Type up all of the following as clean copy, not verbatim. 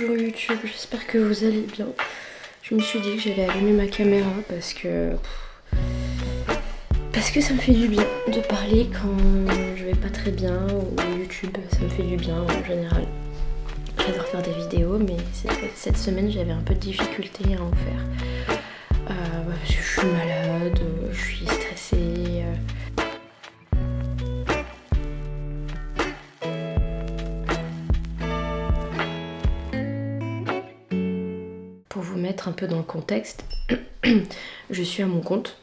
Bonjour YouTube, j'espère que vous allez bien. Je me suis dit que j'allais allumer ma caméra parce que ça me fait du bien de parler quand je vais pas très bien, ou YouTube, ça me fait du bien en général. J'adore faire des vidéos, mais cette semaine j'avais un peu de difficulté à en faire. Parce que je suis malade, je suis stressée. Pour vous mettre un peu dans le contexte, je suis à mon compte.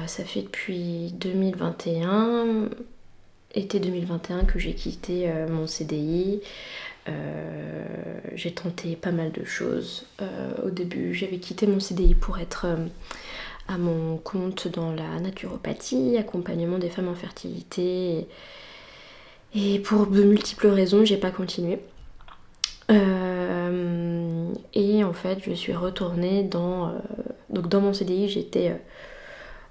Ça fait depuis 2021, été 2021, que j'ai quitté mon CDI. J'ai tenté pas mal de choses. Au début, j'avais quitté mon CDI pour être à mon compte dans la naturopathie, accompagnement des femmes en fertilité. Et pour de multiples raisons, j'ai pas continué. Et en fait, je suis retournée donc dans mon CDI, j'étais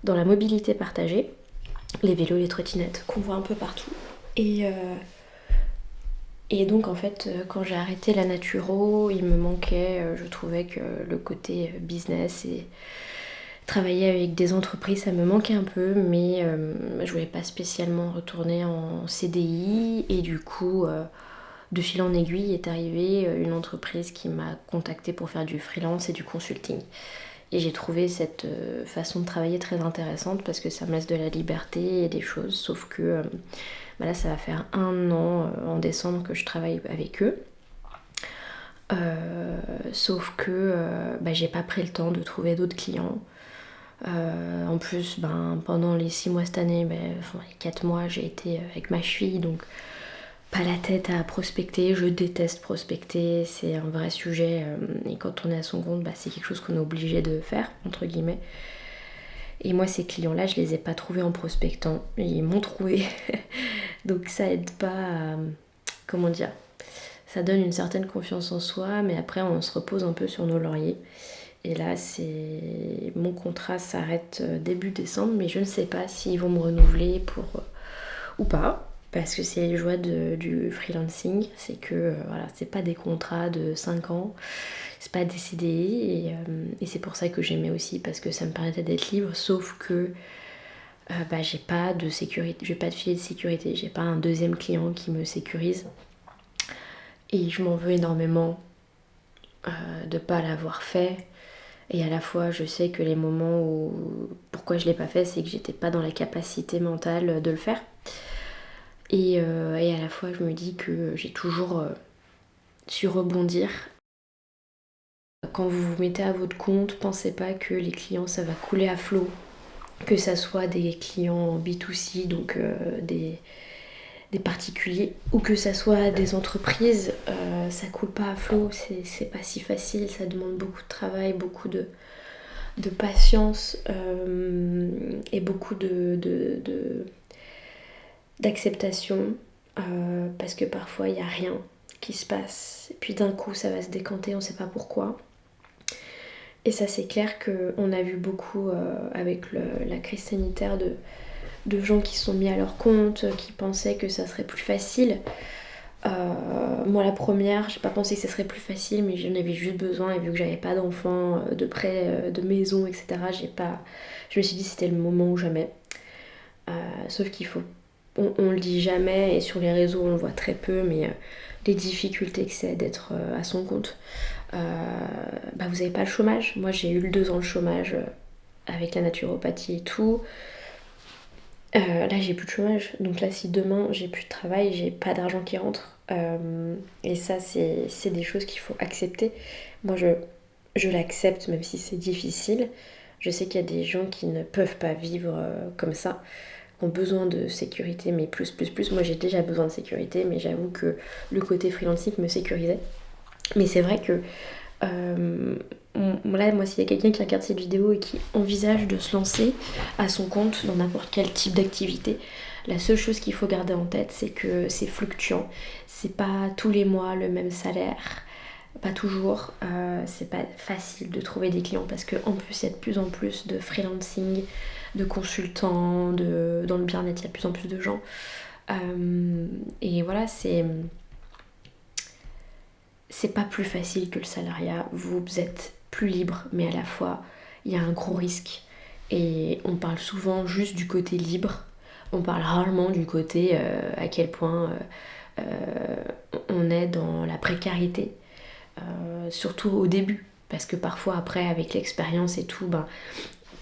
dans la mobilité partagée, les vélos, les trottinettes qu'on voit un peu partout. Et donc en fait, quand j'ai arrêté la naturo, il me manquait, je trouvais que le côté business et travailler avec des entreprises, ça me manquait un peu, mais je voulais pas spécialement retourner en CDI. Et du coup, de fil en aiguille est arrivée une entreprise qui m'a contactée pour faire du freelance et du consulting. Et j'ai trouvé cette façon de travailler très intéressante parce que ça me laisse de la liberté et des choses, sauf que là ça va faire 1 an en décembre que je travaille avec eux. Sauf que j'ai pas pris le temps de trouver d'autres clients. En plus, pendant les 6 mois cette année, les 4 mois, j'ai été avec ma fille, donc pas la tête à prospecter. Je déteste prospecter, c'est un vrai sujet. Et quand on est à son compte, c'est quelque chose qu'on est obligé de faire, entre guillemets. Et moi, ces clients-là, je les ai pas trouvés en prospectant. Ils m'ont trouvé. Donc ça aide pas à... Comment dire ? Ça donne une certaine confiance en soi, mais après, on se repose un peu sur nos lauriers. Et là, mon contrat s'arrête début décembre, mais je ne sais pas s'ils vont me renouveler ou pas. Parce que c'est les joies du freelancing, c'est que c'est pas des contrats de 5 ans, c'est pas des CDI, et c'est pour ça que j'aimais aussi, parce que ça me permettait d'être libre, sauf que j'ai pas de sécurité, j'ai pas de filet de sécurité, j'ai pas un deuxième client qui me sécurise. Et je m'en veux énormément de pas l'avoir fait. Et à la fois, je sais que les moments où... Pourquoi je l'ai pas fait, c'est que j'étais pas dans la capacité mentale de le faire. Et à la fois, je me dis que j'ai toujours su rebondir. Quand vous vous mettez à votre compte, pensez pas que les clients, ça va couler à flot. Que ça soit des clients B2C, donc des particuliers, ou que ça soit des entreprises, ça coule pas à flot, c'est pas si facile, ça demande beaucoup de travail, beaucoup de patience et beaucoup d'acceptation, parce que parfois il n'y a rien qui se passe, et puis d'un coup ça va se décanter, on sait pas pourquoi. Et ça, c'est clair qu'on a vu beaucoup avec la crise sanitaire de gens qui se sont mis à leur compte, qui pensaient que ça serait plus facile. Moi, la première, j'ai pas pensé que ça serait plus facile, mais j'en avais juste besoin, et vu que j'avais pas d'enfants de près, de maison, etc., je me suis dit que c'était le moment ou jamais. Sauf qu'il faut... On le dit jamais, et sur les réseaux on le voit très peu, mais les difficultés que c'est d'être à son compte. Vous n'avez pas le chômage. Moi j'ai eu le 2 ans de chômage avec la naturopathie et tout. Là j'ai plus de chômage, donc là si demain j'ai plus de travail, j'ai pas d'argent qui rentre, et ça c'est des choses qu'il faut accepter. Moi je l'accepte, même si c'est difficile. Je sais qu'il y a des gens qui ne peuvent pas vivre comme ça, ont besoin de sécurité, mais plus. Moi j'ai déjà besoin de sécurité, mais j'avoue que le côté freelancing me sécurisait. Mais c'est vrai que là, moi, s'il y a quelqu'un qui regarde cette vidéo et qui envisage de se lancer à son compte dans n'importe quel type d'activité, la seule chose qu'il faut garder en tête, c'est que c'est fluctuant. C'est pas tous les mois le même salaire, pas toujours. C'est pas facile de trouver des clients parce qu'en plus, il y a de plus en plus de freelancing, de consultants, dans le bien-être, il y a de plus en plus de gens. Et voilà, c'est pas plus facile que le salariat, vous êtes plus libre, mais à la fois il y a un gros risque. Et on parle souvent juste du côté libre, on parle rarement du côté à quel point on est dans la précarité, surtout au début. Parce que parfois après avec l'expérience et tout, ben,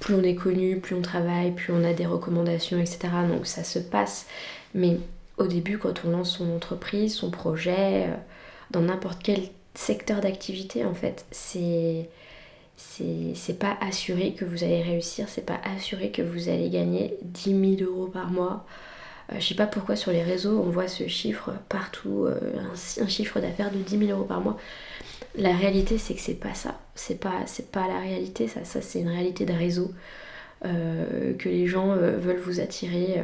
plus on est connu, plus on travaille, plus on a des recommandations, etc. Donc ça se passe. Mais au début, quand on lance son entreprise, son projet, dans n'importe quel secteur d'activité, en fait, c'est pas assuré que vous allez réussir, c'est pas assuré que vous allez gagner 10 000 € par mois. Je sais pas pourquoi sur les réseaux on voit ce chiffre partout, un chiffre d'affaires de 10 000 € par mois. La réalité c'est que c'est pas ça, c'est pas la réalité, ça c'est une réalité de réseau, que les gens veulent vous attirer.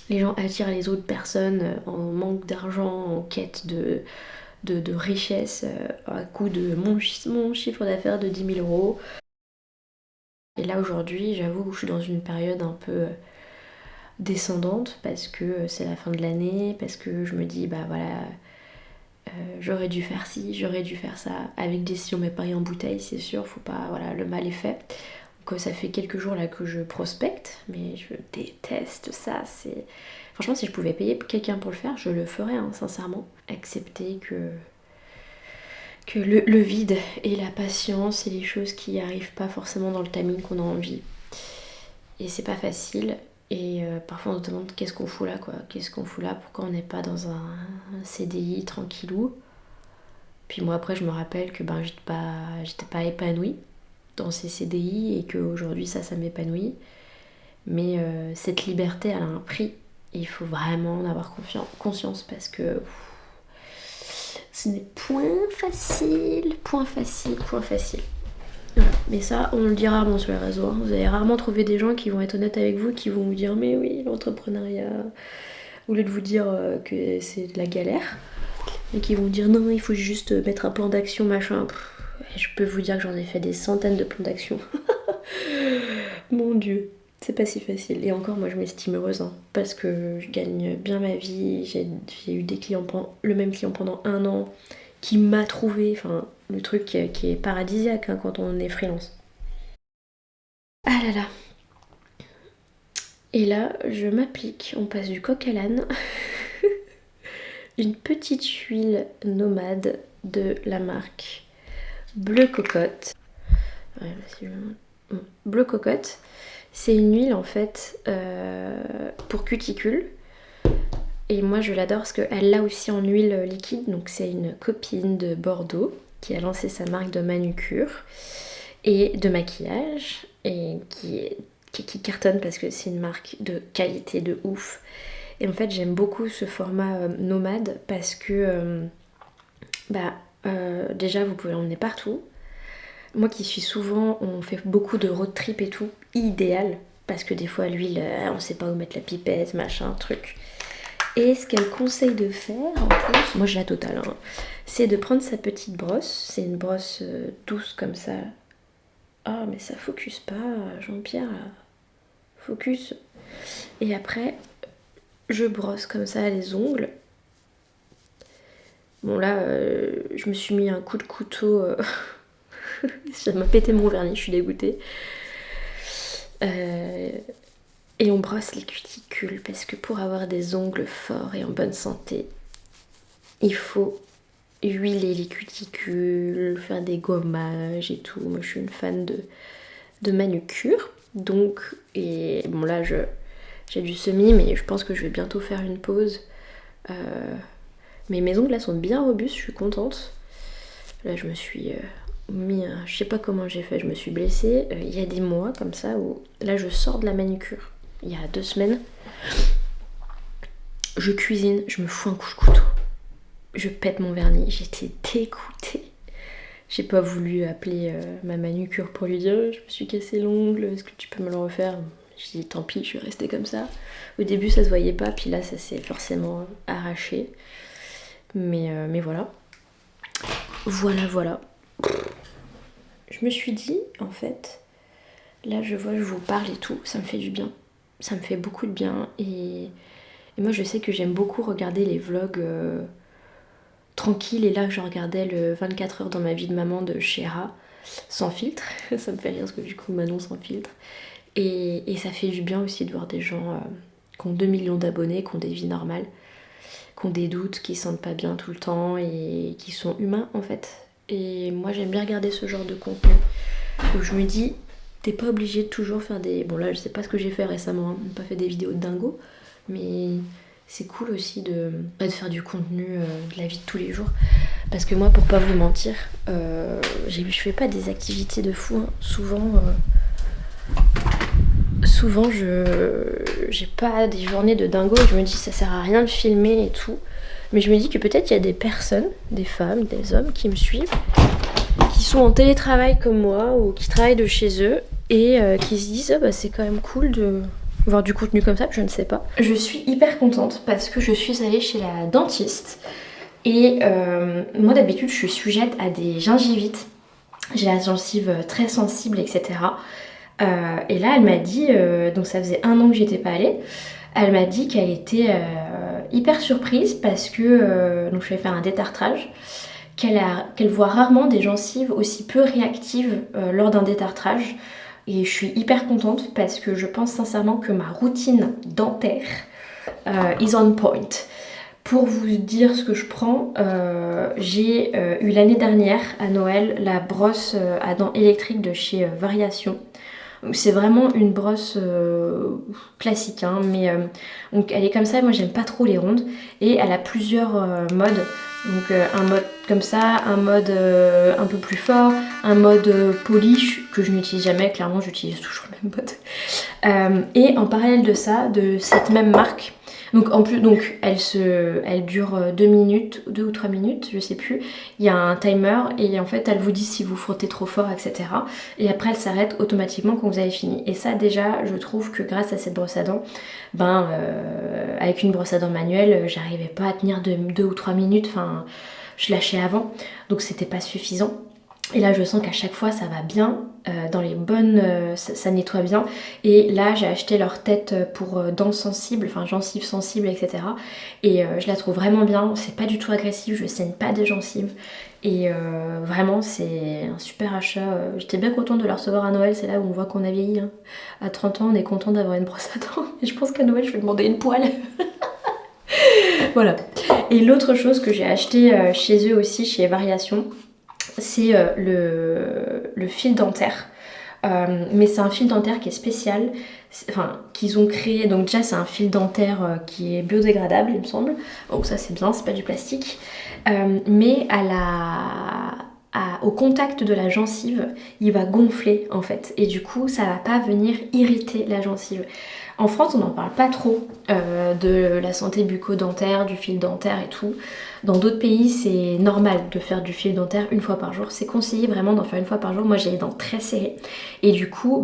Les gens attirent les autres personnes en manque d'argent, en quête de richesse, à coup de mon chiffre d'affaires de 10 000 €. Et là aujourd'hui, j'avoue que je suis dans une période un peu descendante parce que c'est la fin de l'année, parce que je me dis bah voilà, j'aurais dû faire ci, j'aurais dû faire ça, avec décision mais pareil en bouteille, c'est sûr, faut pas, voilà, le mal est fait. Donc ça fait quelques jours là que je prospecte, mais je déteste ça, c'est... Franchement si je pouvais payer quelqu'un pour le faire, je le ferais, hein, sincèrement. Accepter que le vide et la patience et les choses qui arrivent pas forcément dans le timing qu'on a envie. Et c'est pas facile. Et parfois on se demande qu'est-ce qu'on fout là, quoi. Qu'est-ce qu'on fout là, pourquoi on n'est pas dans un CDI tranquillou. Puis moi après je me rappelle que ben j'étais pas épanouie dans ces CDI et qu'aujourd'hui ça m'épanouit. Mais cette liberté elle a un prix. Et il faut vraiment en avoir conscience parce que ce n'est point facile, point facile, point facile. Voilà. Mais ça, on le dit rarement sur les réseaux, hein. Vous allez rarement trouver des gens qui vont être honnêtes avec vous, qui vont vous dire mais oui, l'entrepreneuriat, au lieu de vous dire que c'est de la galère, et qui vont vous dire non, il faut juste mettre un plan d'action, machin. Et je peux vous dire que j'en ai fait des centaines de plans d'action. Mon Dieu, c'est pas si facile. Et encore, moi je m'estime heureuse, hein, parce que je gagne bien ma vie, j'ai eu des clients, le même client pendant 1 an, qui m'a trouvé, enfin le truc qui est paradisiaque, hein, quand on est freelance. Ah là là. Et là, je m'applique, on passe du coq à l'âne, une petite huile nomade de la marque Bleu Cocotte. Ouais, Bleu Cocotte, c'est une huile en fait pour cuticule. Et moi je l'adore parce qu'elle l'a aussi en huile liquide. Donc c'est une copine de Bordeaux qui a lancé sa marque de manucure et de maquillage. Et qui cartonne parce que c'est une marque de qualité de ouf. Et en fait j'aime beaucoup ce format nomade parce que déjà vous pouvez l'emmener partout. Moi qui suis souvent, on fait beaucoup de road trip et tout, idéal. Parce que des fois l'huile, on sait pas où mettre la pipette, machin, truc. Et ce qu'elle conseille de faire en plus, moi j'ai la totale, hein, c'est de prendre sa petite brosse. C'est une brosse douce comme ça. Ah mais ça focus pas, Jean-Pierre, là. Focus. Et après, je brosse comme ça les ongles. Bon là, je me suis mis un coup de couteau. Ça m'a pété mon vernis, je suis dégoûtée. Et on brosse les cuticules parce que pour avoir des ongles forts et en bonne santé, il faut huiler les cuticules, faire des gommages et tout. Moi je suis une fan de manucure. Donc, et bon là j'ai du semis, mais je pense que je vais bientôt faire une pause. Mais mes ongles là sont bien robustes, je suis contente. Là je me suis mis, je sais pas comment j'ai fait, je me suis blessée il y a des mois comme ça où là je sors de la manucure. Il y a 2 semaines, je cuisine, je me fous un coup de couteau. Je pète mon vernis, j'étais dégoûtée. J'ai pas voulu appeler ma manucure pour lui dire je me suis cassé l'ongle, est-ce que tu peux me le refaire? J'ai dit tant pis, je suis restée comme ça. Au début ça se voyait pas, puis là ça s'est forcément arraché. Mais voilà. Voilà. Je me suis dit, en fait, là je vous parle et tout, ça me fait du bien. Ça me fait beaucoup de bien. Et moi je sais que j'aime beaucoup regarder les vlogs tranquille, et là je regardais le 24 heures dans ma vie de maman de Chéra, sans filtre. Ça me fait rire parce que du coup Manon sans filtre. Et ça fait du bien aussi de voir des gens qui ont 2 millions d'abonnés, qui ont des vies normales, qui ont des doutes, qui se sentent pas bien tout le temps et qui sont humains en fait. Et moi j'aime bien regarder ce genre de contenu où je me dis, t'es pas obligé de toujours faire des... Bon là je sais pas ce que j'ai fait récemment, hein, pas fait des vidéos de dingo, mais c'est cool aussi de faire du contenu de la vie de tous les jours. Parce que moi, pour pas vous mentir, je fais pas des activités de fou, hein. Souvent j'ai pas des journées de dingo et je me dis ça sert à rien de filmer et tout. Mais je me dis que peut-être il y a des personnes, des femmes, des hommes qui me suivent, qui sont en télétravail comme moi ou qui travaillent de chez eux et qui se disent ah bah c'est quand même cool de voir du contenu comme ça, je ne sais pas. Je suis hyper contente parce que je suis allée chez la dentiste et moi d'habitude je suis sujette à des gingivites. J'ai la gencive très sensible, etc. Et là elle m'a dit, donc ça faisait 1 an que j'étais pas allée, elle m'a dit qu'elle était hyper surprise parce que donc je vais faire un détartrage, qu'elle voit rarement des gencives aussi peu réactives lors d'un détartrage. Et je suis hyper contente parce que je pense sincèrement que ma routine dentaire is on point. Pour vous dire ce que je prends, j'ai eu l'année dernière à Noël la brosse à dents électrique de chez Variation. C'est vraiment une brosse classique, hein, mais donc elle est comme ça, moi j'aime pas trop les rondes, et elle a plusieurs modes. Donc un mode comme ça, un mode un peu plus fort, un mode polish que je n'utilise jamais, clairement j'utilise toujours le même mode. Et en parallèle de ça, de cette même marque, donc en plus donc elle dure 2 minutes, 2 ou 3 minutes, je sais plus. Il y a un timer et en fait elle vous dit si vous frottez trop fort, etc. Et après elle s'arrête automatiquement quand vous avez fini. Et ça déjà je trouve que grâce à cette brosse à dents, avec une brosse à dents manuelle, j'arrivais pas à tenir 2 ou 3 minutes, enfin je lâchais avant, donc c'était pas suffisant. Et là je sens qu'à chaque fois ça va bien, dans les bonnes, ça nettoie bien. Et là j'ai acheté leur tête pour dents sensibles, enfin gencives sensibles, etc. Et je la trouve vraiment bien, c'est pas du tout agressif, je saigne pas des gencives. Et vraiment c'est un super achat. J'étais bien contente de la recevoir à Noël, c'est là où on voit qu'on a vieilli, hein. À 30 ans on est content d'avoir une brosse à dents. Et je pense qu'à Noël je vais demander une poêle. Voilà. Et l'autre chose que j'ai acheté chez eux aussi, chez Variation, c'est le fil dentaire. Mais c'est un fil dentaire qui est spécial, enfin qu'ils ont créé. Donc déjà c'est un fil dentaire qui est biodégradable il me semble, donc ça c'est bien, c'est pas du plastique. Mais au contact de la gencive, il va gonfler en fait, et du coup ça va pas venir irriter la gencive. En France on n'en parle pas trop de la santé bucco-dentaire, du fil dentaire et tout. Dans d'autres pays c'est normal de faire du fil dentaire 1 fois par jour, c'est conseillé vraiment d'en faire 1 fois par jour. Moi j'ai les dents très serrées et du coup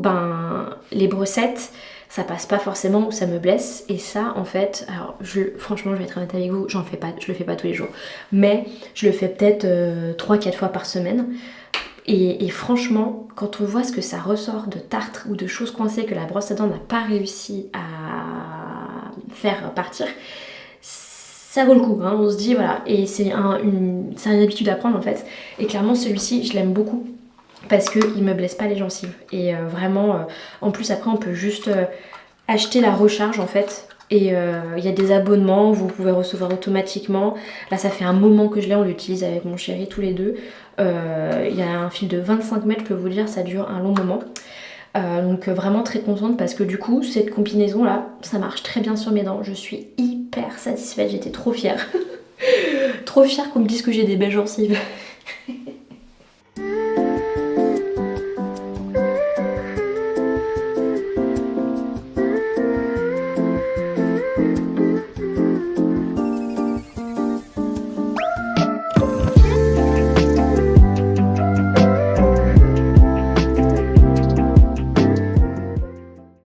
les brossettes ça passe pas forcément ou ça me blesse. Et ça en fait, alors franchement je vais être honnête avec vous, je le fais pas tous les jours, mais je le fais peut-être 3-4 fois par semaine. Et franchement, quand on voit ce que ça ressort de tartre ou de choses coincées que la brosse à dents n'a pas réussi à faire partir, ça vaut le coup, hein. On se dit voilà. Et c'est une habitude à prendre en fait. Et clairement celui-ci je l'aime beaucoup parce qu'il me blesse pas les gencives. Et vraiment, en plus après on peut juste acheter la recharge en fait. Et il y a des abonnements, vous pouvez recevoir automatiquement. Là ça fait un moment que je l'ai, on l'utilise avec mon chéri tous les deux. Il y a un fil de 25 mètres, je peux vous le dire, ça dure un long moment. Donc vraiment très contente parce que du coup cette combinaison là, ça marche très bien sur mes dents. Je suis hyper satisfaite, j'étais trop fière. Trop fière qu'on me dise que j'ai des belles gencives.